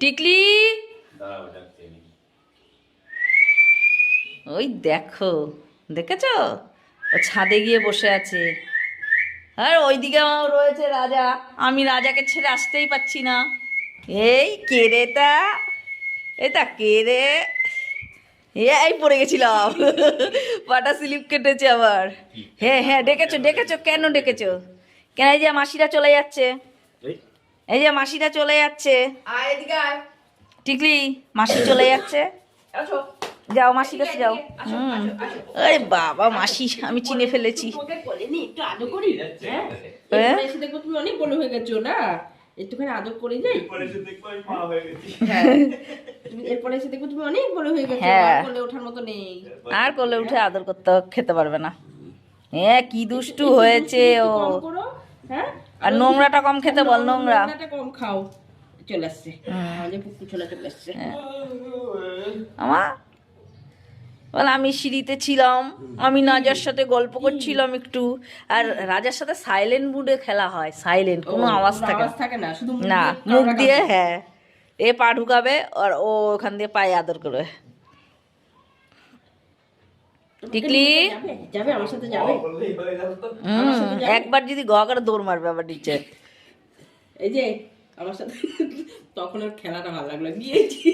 টিকলি ওই দেখো, দেখেছো ও ছাদে গিয়ে বসে আছে। আর ওইদিকে রয়েছে রাজা, আমি রাজাকে ছেড়ে আসতেই পারছি না। এই কে রে তা, এটা কে রে? এই পড়ে গেছিলাম। পাটা স্লিপ কেটেছে আবার। হ্যাঁ হ্যাঁ, ডেকেছো ডেকেছো, কেন ডেকেছো? কেন? এই যে মাসিরা চলে যাচ্ছে, এই যে মাসিরা চলে যাচ্ছে। টিকলি, মাসি চলে যাচ্ছে, যাও মাসির কাছে যাও। আরে বাবা, মাসি আমি চিনে ফেলেছি। হ্যাঁ? তুমি অনেক বড় হয়ে গেছো না, একটুখানি আদর করে যাই। এরপরে এসে দেখো তুমি অনেক বড় হয়ে গেছো, হ্যাঁ। কোলে ওঠার মতো নেই। আর কোলে উঠে আদর করতে খেতে পারবে না। হ্যাঁ, কি দুষ্টু হয়েছে ও। কম করো, হ্যাঁ। আর নোংরাটা কম খেতে বল, নোংরা। নোংরাটা কম খাও। চলে আসছে আমাদের পুকুর চলে আসছে। আমার বল, আমি সিঁড়িতে ছিলাম, আমি রাজার সাথে গল্প করছিলাম একটু। আর রাজার সাথে সাইলেন্ট মুডে খেলা হয়, সাইলেন্ট, কোনো আওয়াজ থাকে না। থাকে না, শুধু না, মুখ দিয়ে, হ্যাঁ, এ পা ঢুকাবে আর ও ওখান দিয়ে পায়ে আদর করবে। টিকলি যাবে আমার সাথে, যাবে। একবার যদি গা করে দৌড় মারবে আবার নিচে। এই যে আমার সাথে তখন ওর খেলাটা ভালো লাগলো, গিয়েছি